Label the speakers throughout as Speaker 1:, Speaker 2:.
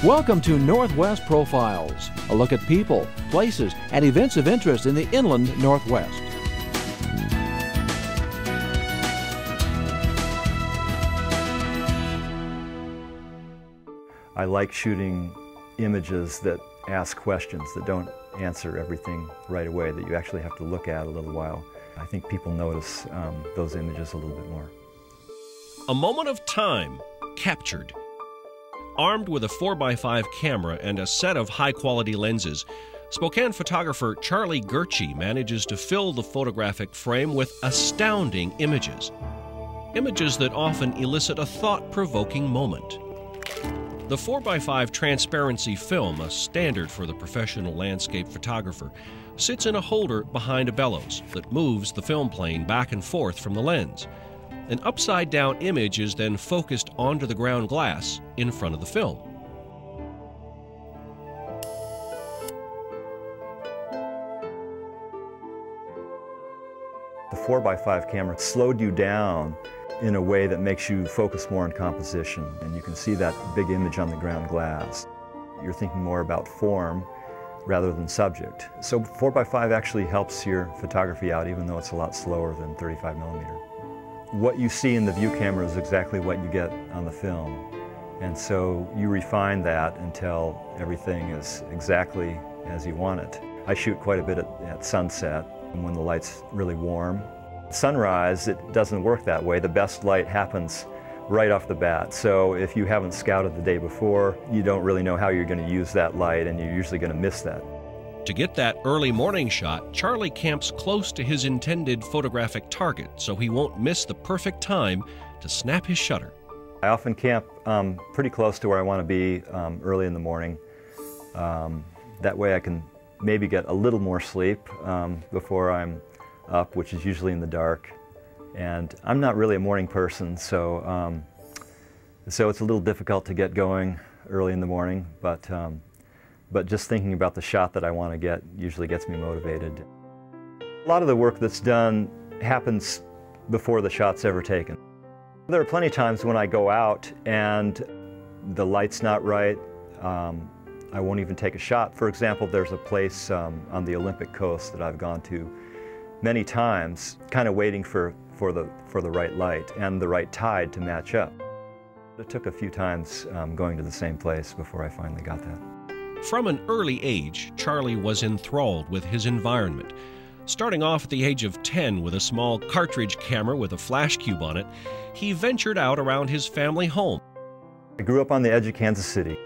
Speaker 1: Welcome to Northwest Profiles, a look at people, places, and events of interest in the inland Northwest.
Speaker 2: I like shooting images that ask questions, that don't answer everything right away, that you actually have to look at a little while. I think people notice those images a little bit more.
Speaker 3: A moment of time captured. Armed with a 4x5 camera and a set of high-quality lenses, Spokane photographer Charley Gurche manages to fill the photographic frame with astounding images. Images that often elicit a thought-provoking moment. The 4x5 transparency film, a standard for the professional landscape photographer, sits in a holder behind a bellows that moves the film plane back and forth from the lens. An upside-down image is then focused onto the ground glass in front of the film.
Speaker 2: The 4x5 camera slowed you down in a way that makes you focus more on composition, and you can see that big image on the ground glass. You're thinking more about form rather than subject. So 4x5 actually helps your photography out, even though it's a lot slower than 35mm. What you see in the view camera is exactly what you get on the film, and so you refine that until everything is exactly as you want it. I shoot quite a bit at sunset when the light's really warm. Sunrise, it doesn't work that way. The best light happens right off the bat. So if you haven't scouted the day before, you don't really know how you're going to use that light, and you're usually going to miss that.
Speaker 3: To get that early morning shot, Charley camps close to his intended photographic target so he won't miss the perfect time to snap his shutter.
Speaker 2: I often camp pretty close to where I want to be early in the morning. That way I can maybe get a little more sleep before I'm up, which is usually in the dark. And I'm not really a morning person, so it's a little difficult to get going early in the morning, but just thinking about the shot that I want to get usually gets me motivated. A lot of the work that's done happens before the shot's ever taken. There are plenty of times when I go out and the light's not right. I won't even take a shot. For example, there's a place on the Olympic coast that I've gone to many times, kind of waiting for the right light and the right tide to match up. It took a few times going to the same place before I finally got that.
Speaker 3: From an early age, Charley was enthralled with his environment. Starting off at the age of 10 with a small cartridge camera with a flash cube on it, he ventured out around his family home.
Speaker 2: I grew up on the edge of Kansas City,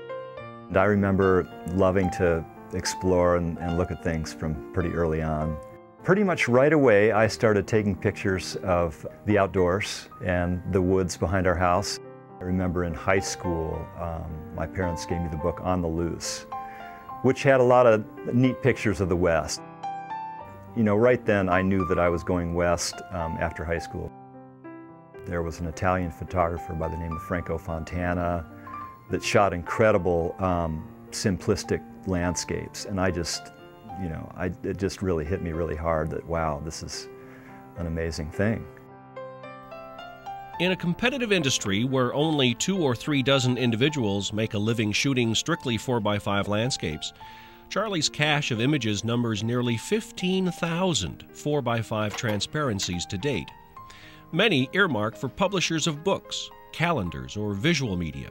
Speaker 2: and I remember loving to explore and look at things from pretty early on. Pretty much right away, I started taking pictures of the outdoors and the woods behind our house. I remember in high school, my parents gave me the book On the Loose, which had a lot of neat pictures of the West. You know, right then I knew that I was going west after high school. There was an Italian photographer by the name of Franco Fontana that shot incredible simplistic landscapes, and I just, it just really hit me really hard that, wow, this is an amazing thing.
Speaker 3: In a competitive industry where only 2 or 3 dozen individuals make a living shooting strictly 4x5 landscapes, Charley's cache of images numbers nearly 15,000 4x5 transparencies to date, many earmarked for publishers of books, calendars, or visual media.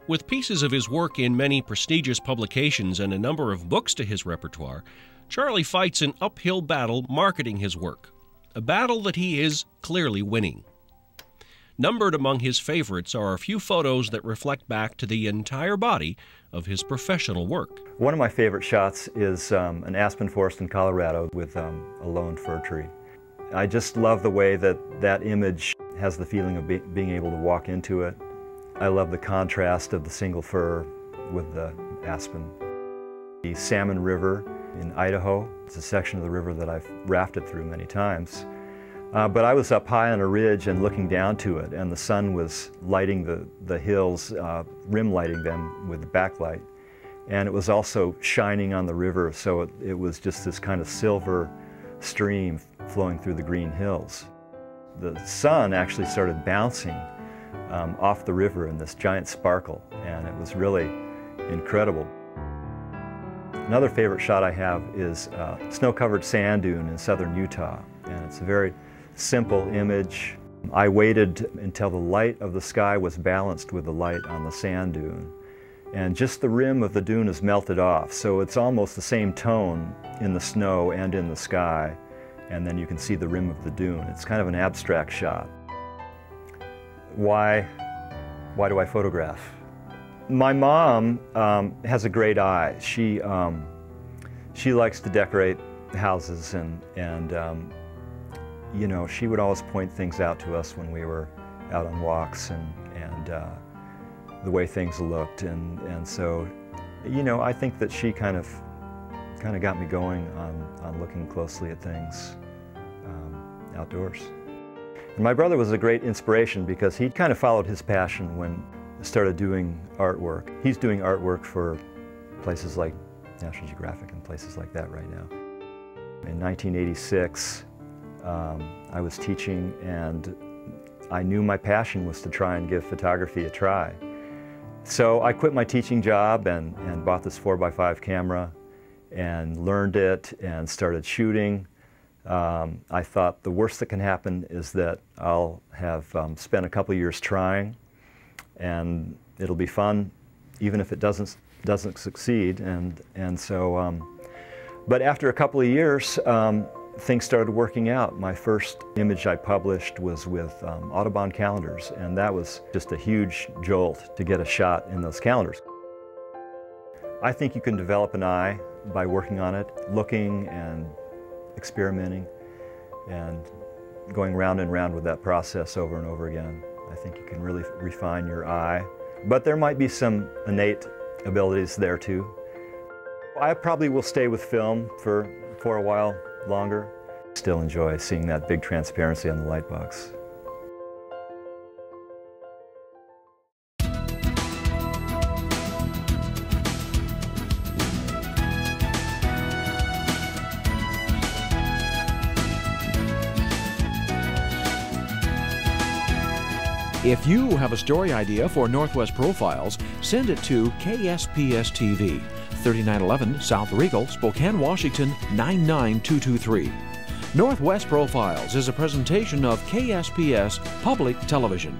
Speaker 3: With pieces of his work in many prestigious publications and a number of books to his repertoire, Charley fights an uphill battle marketing his work, a battle that he is clearly winning. Numbered among his favorites are a few photos that reflect back to the entire body of his professional work.
Speaker 2: One of my favorite shots is an aspen forest in Colorado with a lone fir tree. I just love the way that image has the feeling of being able to walk into it. I love the contrast of the single fir with the aspen. The Salmon River in Idaho, it's a section of the river that I've rafted through many times. But I was up high on a ridge and looking down to it, and the sun was lighting the hills, rim lighting them with the backlight. And it was also shining on the river, so it was just this kind of silver stream flowing through the green hills. The sun actually started bouncing off the river in this giant sparkle, and it was really incredible. Another favorite shot I have is a snow-covered sand dune in southern Utah, and it's a very simple image. I waited until the light of the sky was balanced with the light on the sand dune, and just the rim of the dune is melted off, so it's almost the same tone in the snow and in the sky, and then you can see the rim of the dune. It's kind of an abstract shot. Why do I photograph? My mom has a great eye. She likes to decorate houses, and you know, she would always point things out to us when we were out on walks, and the way things looked, and so, you know, I think that she kind of got me going on looking closely at things outdoors. And my brother was a great inspiration because he kind of followed his passion when he started doing artwork. He's doing artwork for places like National Geographic and places like that right now. In 1986, I was teaching, and I knew my passion was to try and give photography a try. So I quit my teaching job and bought this 4x5 camera and learned it and started shooting. I thought the worst that can happen is that I'll have spent a couple years trying, and it'll be fun even if it doesn't succeed. And so, but after a couple of years, things started working out. My first image I published was with Audubon calendars, and that was just a huge jolt to get a shot in those calendars. I think you can develop an eye by working on it, looking and experimenting and going round and round with that process over and over again. I think you can really refine your eye, but there might be some innate abilities there too. I probably will stay with film for a while longer. Still enjoy seeing that big transparency on the light box.
Speaker 1: If you have a story idea for Northwest Profiles, send it to KSPS TV, 3911 South Regal, Spokane, Washington, 99223. Northwest Profiles is a presentation of KSPS Public Television.